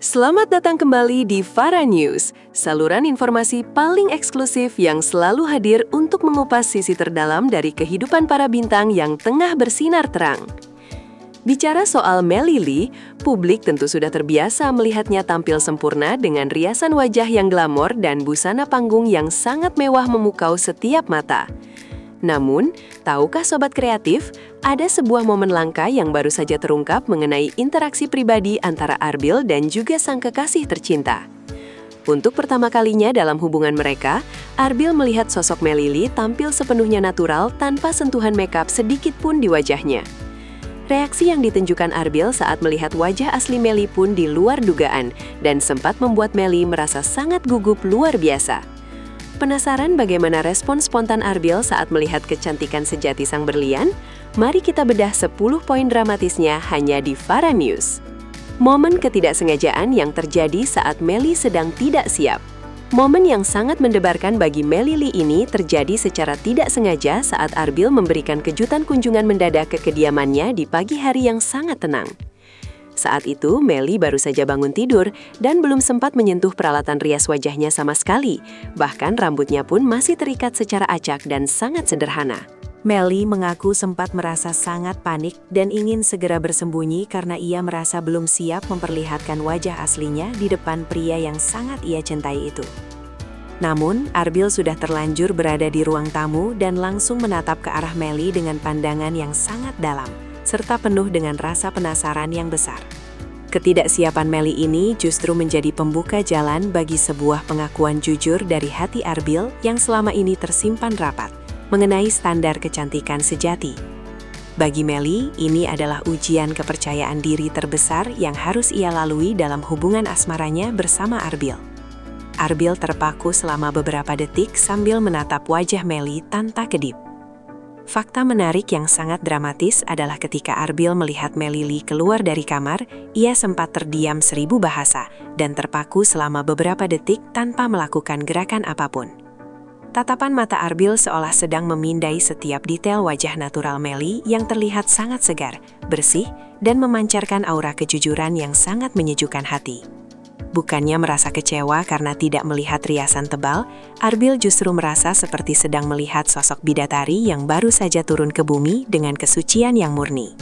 Selamat datang kembali di Fara News, saluran informasi paling eksklusif yang selalu hadir untuk mengupas sisi terdalam dari kehidupan para bintang yang tengah bersinar terang. Bicara soal Melly Lee, publik tentu sudah terbiasa melihatnya tampil sempurna dengan riasan wajah yang glamor dan busana panggung yang sangat mewah memukau setiap mata. Namun, tahukah Sobat Kreatif, ada sebuah momen langka yang baru saja terungkap mengenai interaksi pribadi antara Arbil dan juga sang kekasih tercinta. Untuk pertama kalinya dalam hubungan mereka, Arbil melihat sosok Melly Lee tampil sepenuhnya natural tanpa sentuhan makeup sedikit pun di wajahnya. Reaksi yang ditunjukkan Arbil saat melihat wajah asli Melly pun di luar dugaan dan sempat membuat Melly merasa sangat gugup luar biasa. Penasaran bagaimana respon spontan Arbil saat melihat kecantikan sejati sang berlian? Mari kita bedah 10 poin dramatisnya hanya di Fara News. Momen ketidaksengajaan yang terjadi saat Melly sedang tidak siap. Momen yang sangat mendebarkan bagi Melly Lee ini terjadi secara tidak sengaja saat Arbil memberikan kejutan kunjungan mendadak ke kediamannya di pagi hari yang sangat tenang. Saat itu, Melly baru saja bangun tidur dan belum sempat menyentuh peralatan rias wajahnya sama sekali. Bahkan rambutnya pun masih terikat secara acak dan sangat sederhana. Melly mengaku sempat merasa sangat panik dan ingin segera bersembunyi karena ia merasa belum siap memperlihatkan wajah aslinya di depan pria yang sangat ia cintai itu. Namun, Arbil sudah terlanjur berada di ruang tamu dan langsung menatap ke arah Melly dengan pandangan yang sangat dalam, serta penuh dengan rasa penasaran yang besar. Ketidaksiapan Melly ini justru menjadi pembuka jalan bagi sebuah pengakuan jujur dari hati Arbil yang selama ini tersimpan rapat mengenai standar kecantikan sejati. Bagi Melly, ini adalah ujian kepercayaan diri terbesar yang harus ia lalui dalam hubungan asmaranya bersama Arbil. Arbil terpaku selama beberapa detik sambil menatap wajah Melly tanpa kedip. Fakta menarik yang sangat dramatis adalah ketika Arbil melihat Melly Lee keluar dari kamar, ia sempat terdiam 1000 bahasa dan terpaku selama beberapa detik tanpa melakukan gerakan apapun. Tatapan mata Arbil seolah sedang memindai setiap detail wajah natural Melly yang terlihat sangat segar, bersih, dan memancarkan aura kejujuran yang sangat menyejukkan hati. Bukannya merasa kecewa karena tidak melihat riasan tebal, Arbil justru merasa seperti sedang melihat sosok bidadari yang baru saja turun ke bumi dengan kesucian yang murni.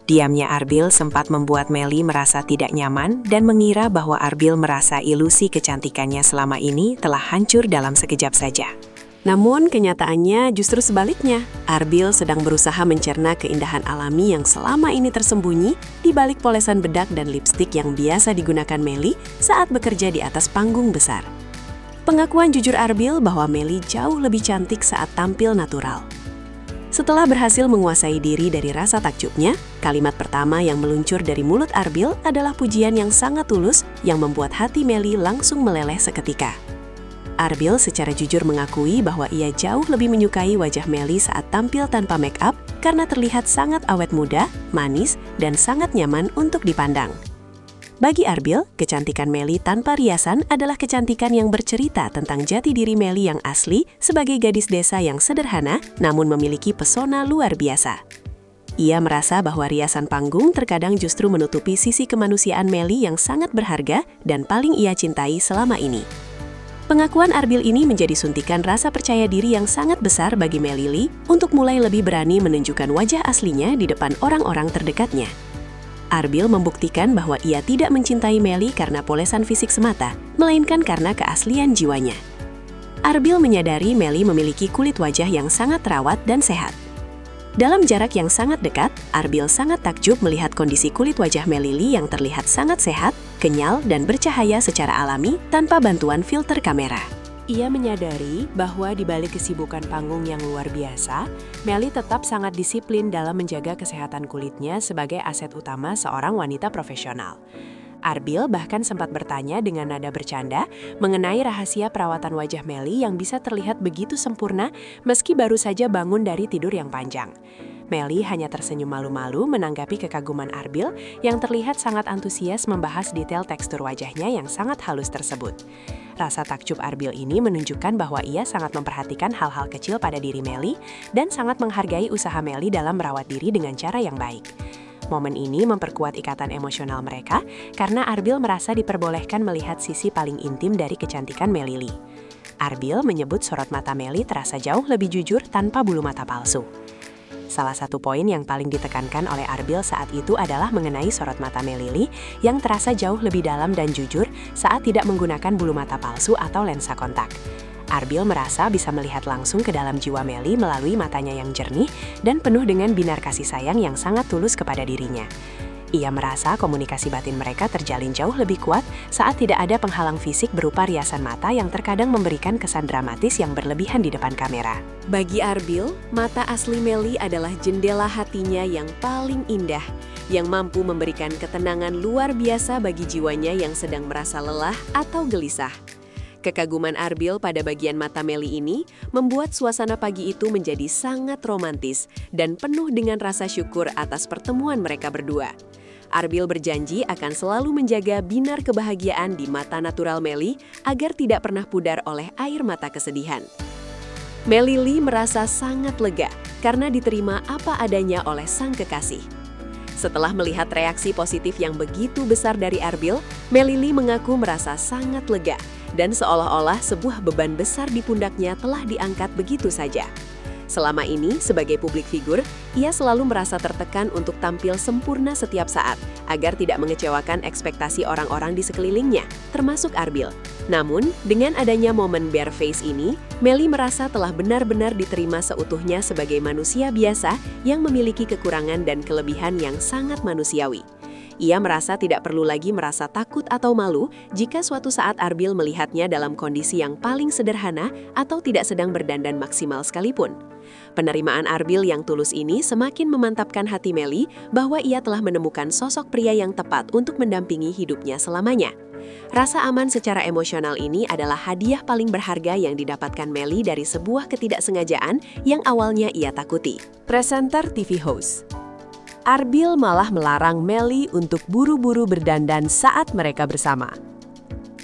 Diamnya Arbil sempat membuat Melly merasa tidak nyaman dan mengira bahwa Arbil merasa ilusi kecantikannya selama ini telah hancur dalam sekejap saja. Namun kenyataannya justru sebaliknya. Arbil sedang berusaha mencerna keindahan alami yang selama ini tersembunyi di balik polesan bedak dan lipstik yang biasa digunakan Melly saat bekerja di atas panggung besar. Pengakuan jujur Arbil bahwa Melly jauh lebih cantik saat tampil natural. Setelah berhasil menguasai diri dari rasa takjubnya, kalimat pertama yang meluncur dari mulut Arbil adalah pujian yang sangat tulus yang membuat hati Melly langsung meleleh seketika. Arbil secara jujur mengakui bahwa ia jauh lebih menyukai wajah Melly saat tampil tanpa make up karena terlihat sangat awet muda, manis, dan sangat nyaman untuk dipandang. Bagi Arbil, kecantikan Melly tanpa riasan adalah kecantikan yang bercerita tentang jati diri Melly yang asli sebagai gadis desa yang sederhana namun memiliki pesona luar biasa. Ia merasa bahwa riasan panggung terkadang justru menutupi sisi kemanusiaan Melly yang sangat berharga dan paling ia cintai selama ini. Pengakuan Arbil ini menjadi suntikan rasa percaya diri yang sangat besar bagi Melly Lee untuk mulai lebih berani menunjukkan wajah aslinya di depan orang-orang terdekatnya. Arbil membuktikan bahwa ia tidak mencintai Melly karena polesan fisik semata, melainkan karena keaslian jiwanya. Arbil menyadari Melly memiliki kulit wajah yang sangat terawat dan sehat. Dalam jarak yang sangat dekat, Arbil sangat takjub melihat kondisi kulit wajah Melly Lee yang terlihat sangat sehat, kenyal, dan bercahaya secara alami tanpa bantuan filter kamera. Ia menyadari bahwa di balik kesibukan panggung yang luar biasa, Melly tetap sangat disiplin dalam menjaga kesehatan kulitnya sebagai aset utama seorang wanita profesional. Arbil bahkan sempat bertanya dengan nada bercanda mengenai rahasia perawatan wajah Melly yang bisa terlihat begitu sempurna meski baru saja bangun dari tidur yang panjang. Melly hanya tersenyum malu-malu menanggapi kekaguman Arbil yang terlihat sangat antusias membahas detail tekstur wajahnya yang sangat halus tersebut. Rasa takjub Arbil ini menunjukkan bahwa ia sangat memperhatikan hal-hal kecil pada diri Melly dan sangat menghargai usaha Melly dalam merawat diri dengan cara yang baik. Momen ini memperkuat ikatan emosional mereka karena Arbil merasa diperbolehkan melihat sisi paling intim dari kecantikan Melly. Arbil menyebut sorot mata Melly terasa jauh lebih jujur tanpa bulu mata palsu. Salah satu poin yang paling ditekankan oleh Arbil saat itu adalah mengenai sorot mata Melly yang terasa jauh lebih dalam dan jujur saat tidak menggunakan bulu mata palsu atau lensa kontak. Arbil merasa bisa melihat langsung ke dalam jiwa Melly melalui matanya yang jernih dan penuh dengan binar kasih sayang yang sangat tulus kepada dirinya. Ia merasa komunikasi batin mereka terjalin jauh lebih kuat saat tidak ada penghalang fisik berupa riasan mata yang terkadang memberikan kesan dramatis yang berlebihan di depan kamera. Bagi Arbil, mata asli Melly adalah jendela hatinya yang paling indah, yang mampu memberikan ketenangan luar biasa bagi jiwanya yang sedang merasa lelah atau gelisah. Kekaguman Arbil pada bagian mata Melly ini membuat suasana pagi itu menjadi sangat romantis dan penuh dengan rasa syukur atas pertemuan mereka berdua. Arbil berjanji akan selalu menjaga binar kebahagiaan di mata natural Melly agar tidak pernah pudar oleh air mata kesedihan. Melly merasa sangat lega karena diterima apa adanya oleh sang kekasih. Setelah melihat reaksi positif yang begitu besar dari Arbil, Melly mengaku merasa sangat lega dan seolah-olah sebuah beban besar di pundaknya telah diangkat begitu saja. Selama ini, sebagai publik figur, ia selalu merasa tertekan untuk tampil sempurna setiap saat, agar tidak mengecewakan ekspektasi orang-orang di sekelilingnya, termasuk Arbil. Namun, dengan adanya momen bare face ini, Melly merasa telah benar-benar diterima seutuhnya sebagai manusia biasa yang memiliki kekurangan dan kelebihan yang sangat manusiawi. Ia merasa tidak perlu lagi merasa takut atau malu jika suatu saat Arbil melihatnya dalam kondisi yang paling sederhana atau tidak sedang berdandan maksimal sekalipun. Penerimaan Arbil yang tulus ini semakin memantapkan hati Melly bahwa ia telah menemukan sosok pria yang tepat untuk mendampingi hidupnya selamanya. Rasa aman secara emosional ini adalah hadiah paling berharga yang didapatkan Melly dari sebuah ketidaksengajaan yang awalnya ia takuti. Presenter TV host Arbil malah melarang Melly untuk buru-buru berdandan saat mereka bersama.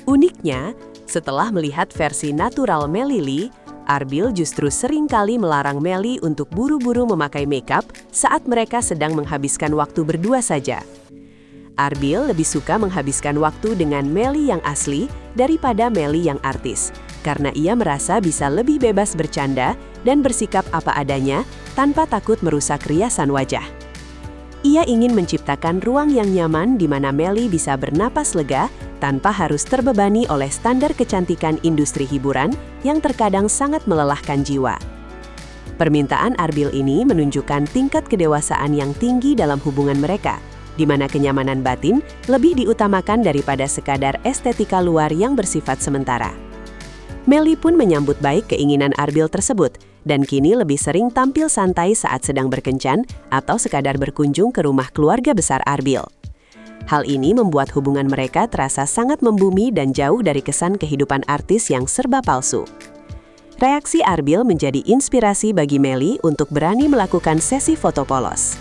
Uniknya, setelah melihat versi natural Melly, Arbil justru sering kali melarang Melly untuk buru-buru memakai makeup saat mereka sedang menghabiskan waktu berdua saja. Arbil lebih suka menghabiskan waktu dengan Melly yang asli daripada Melly yang artis, karena ia merasa bisa lebih bebas bercanda dan bersikap apa adanya tanpa takut merusak riasan wajah. Ia ingin menciptakan ruang yang nyaman di mana Melly bisa bernapas lega tanpa harus terbebani oleh standar kecantikan industri hiburan yang terkadang sangat melelahkan jiwa. Permintaan Arbil ini menunjukkan tingkat kedewasaan yang tinggi dalam hubungan mereka, di mana kenyamanan batin lebih diutamakan daripada sekadar estetika luar yang bersifat sementara. Melly pun menyambut baik keinginan Arbil tersebut, dan kini lebih sering tampil santai saat sedang berkencan atau sekadar berkunjung ke rumah keluarga besar Arbil. Hal ini membuat hubungan mereka terasa sangat membumi dan jauh dari kesan kehidupan artis yang serba palsu. Reaksi Arbil menjadi inspirasi bagi Melly untuk berani melakukan sesi foto polos.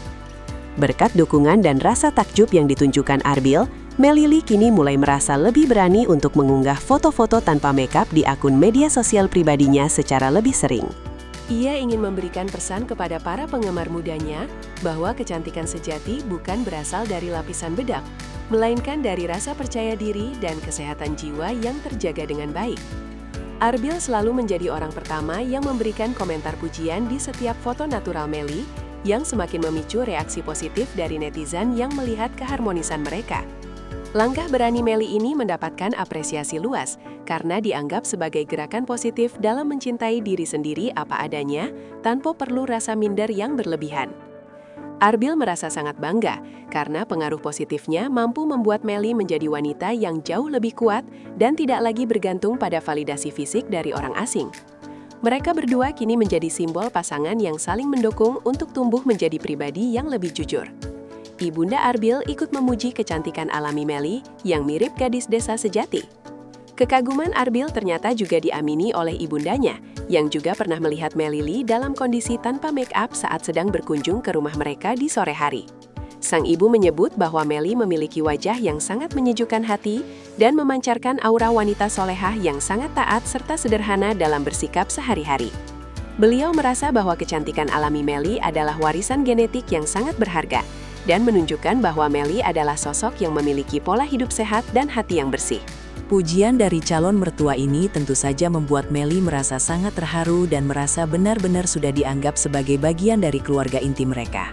Berkat dukungan dan rasa takjub yang ditunjukkan Arbil, Melly kini mulai merasa lebih berani untuk mengunggah foto-foto tanpa makeup di akun media sosial pribadinya secara lebih sering. Ia ingin memberikan pesan kepada para penggemar mudanya bahwa kecantikan sejati bukan berasal dari lapisan bedak, melainkan dari rasa percaya diri dan kesehatan jiwa yang terjaga dengan baik. Arbil selalu menjadi orang pertama yang memberikan komentar pujian di setiap foto natural Melly, yang semakin memicu reaksi positif dari netizen yang melihat keharmonisan mereka. Langkah berani Melly ini mendapatkan apresiasi luas karena dianggap sebagai gerakan positif dalam mencintai diri sendiri apa adanya tanpa perlu rasa minder yang berlebihan. Arbil merasa sangat bangga karena pengaruh positifnya mampu membuat Melly menjadi wanita yang jauh lebih kuat dan tidak lagi bergantung pada validasi fisik dari orang asing. Mereka berdua kini menjadi simbol pasangan yang saling mendukung untuk tumbuh menjadi pribadi yang lebih jujur. Ibunda Arbil ikut memuji kecantikan alami Melly yang mirip gadis desa sejati. Kekaguman Arbil ternyata juga diamini oleh ibundanya, yang juga pernah melihat Melly dalam kondisi tanpa make up saat sedang berkunjung ke rumah mereka di sore hari. Sang ibu menyebut bahwa Melly memiliki wajah yang sangat menyejukkan hati dan memancarkan aura wanita solehah yang sangat taat serta sederhana dalam bersikap sehari-hari. Beliau merasa bahwa kecantikan alami Melly adalah warisan genetik yang sangat berharga, dan menunjukkan bahwa Melly adalah sosok yang memiliki pola hidup sehat dan hati yang bersih. Pujian dari calon mertua ini tentu saja membuat Melly merasa sangat terharu dan merasa benar-benar sudah dianggap sebagai bagian dari keluarga inti mereka.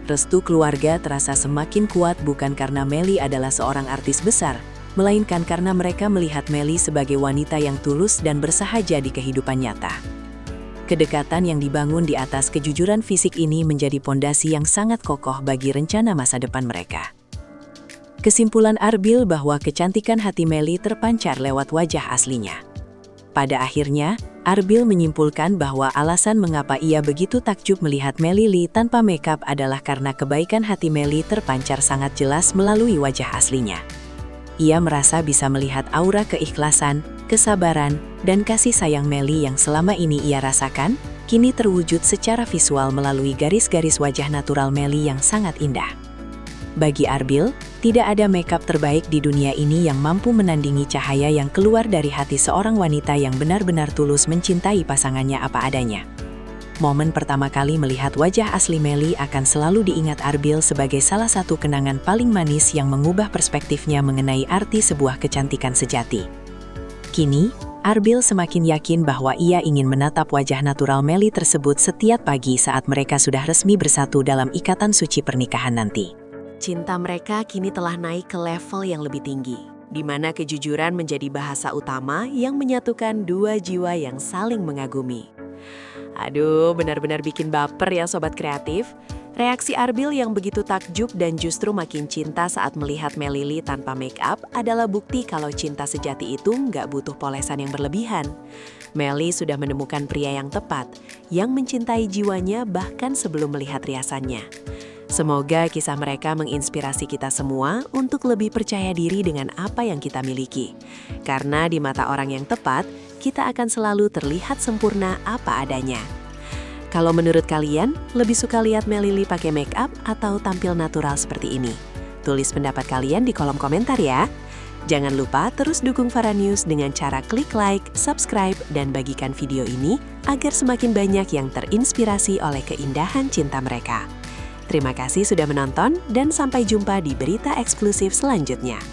Restu keluarga terasa semakin kuat bukan karena Melly adalah seorang artis besar, melainkan karena mereka melihat Melly sebagai wanita yang tulus dan bersahaja di kehidupan nyata. Kedekatan yang dibangun di atas kejujuran fisik ini menjadi pondasi yang sangat kokoh bagi rencana masa depan mereka. Kesimpulan Arbil bahwa kecantikan hati Melly terpancar lewat wajah aslinya. Pada akhirnya, Arbil menyimpulkan bahwa alasan mengapa ia begitu takjub melihat Melly Lee tanpa makeup adalah karena kebaikan hati Melly terpancar sangat jelas melalui wajah aslinya. Ia merasa bisa melihat aura keikhlasan, kesabaran, dan kasih sayang Melly yang selama ini ia rasakan, kini terwujud secara visual melalui garis-garis wajah natural Melly yang sangat indah. Bagi Arbil, tidak ada makeup terbaik di dunia ini yang mampu menandingi cahaya yang keluar dari hati seorang wanita yang benar-benar tulus mencintai pasangannya apa adanya. Momen pertama kali melihat wajah asli Melly akan selalu diingat Arbil sebagai salah satu kenangan paling manis yang mengubah perspektifnya mengenai arti sebuah kecantikan sejati. Kini, Arbil semakin yakin bahwa ia ingin menatap wajah natural Melly tersebut setiap pagi saat mereka sudah resmi bersatu dalam ikatan suci pernikahan nanti. Cinta mereka kini telah naik ke level yang lebih tinggi, di mana kejujuran menjadi bahasa utama yang menyatukan dua jiwa yang saling mengagumi. Aduh, benar-benar bikin baper ya Sobat Kreatif. Reaksi Arbil yang begitu takjub dan justru makin cinta saat melihat Melly Lee tanpa make up adalah bukti kalau cinta sejati itu nggak butuh polesan yang berlebihan. Melly sudah menemukan pria yang tepat, yang mencintai jiwanya bahkan sebelum melihat riasannya. Semoga kisah mereka menginspirasi kita semua untuk lebih percaya diri dengan apa yang kita miliki. Karena di mata orang yang tepat, kita akan selalu terlihat sempurna apa adanya. Kalau menurut kalian, lebih suka lihat Melly Lee pakai make up atau tampil natural seperti ini? Tulis pendapat kalian di kolom komentar ya. Jangan lupa terus dukung Fara News dengan cara klik like, subscribe, dan bagikan video ini agar semakin banyak yang terinspirasi oleh keindahan cinta mereka. Terima kasih sudah menonton dan sampai jumpa di berita eksklusif selanjutnya.